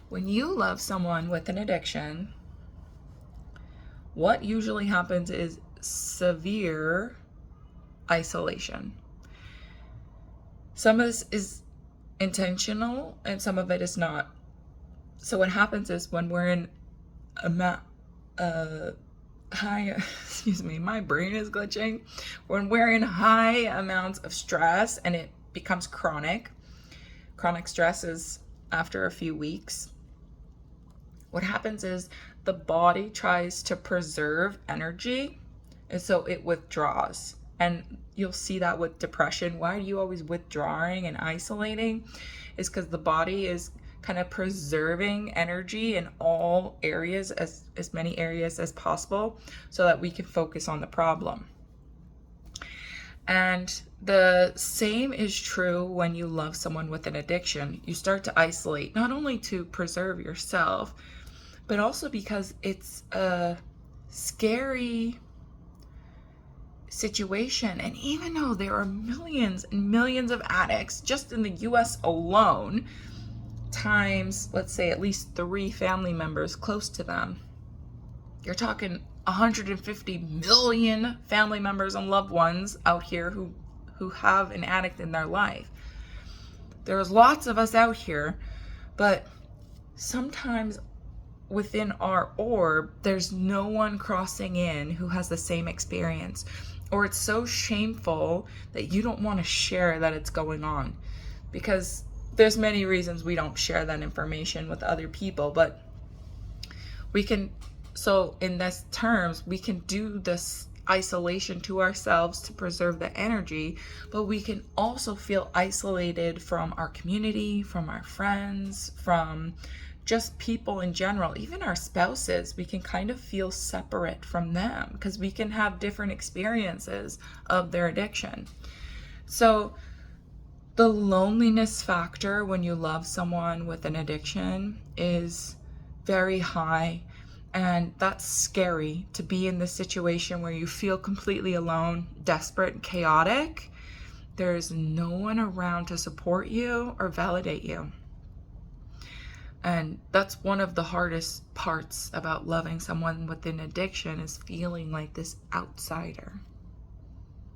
When you love someone with an addiction, what usually happens is severe isolation. Some of this is intentional and some of it is not. So what happens is when we're in high, excuse me, my brain is glitching. When we're in high amounts of stress and it becomes chronic stress is after a few weeks. What happens is the body tries to preserve energy, and so it withdraws. And you'll see that with depression. Why are you always withdrawing and isolating? Is because the body is kind of preserving energy in all areas, as many areas as possible, so that we can focus on the problem. And the same is true when you love someone with an addiction. You start to isolate, not only to preserve yourself, but also because it's a scary situation. And even though there are millions and millions of addicts just in the US alone, times, let's say, at least 3 family members close to them, you're talking 150 million family members and loved ones out here who have an addict in their life. There's lots of us out here, but sometimes within our orb, there's no one crossing in who has the same experience, or it's so shameful that you don't want to share that it's going on, because there's many reasons we don't share that information with other people, but we can, so in this terms, we can do this isolation to ourselves to preserve the energy, but we can also feel isolated from our community, from our friends, from just people in general, even our spouses. We can kind of feel separate from them because we can have different experiences of their addiction. So the loneliness factor when you love someone with an addiction is very high. And that's scary, to be in this situation where you feel completely alone, desperate, and chaotic. There's no one around to support you or validate you. And that's one of the hardest parts about loving someone with an addiction, is feeling like this outsider.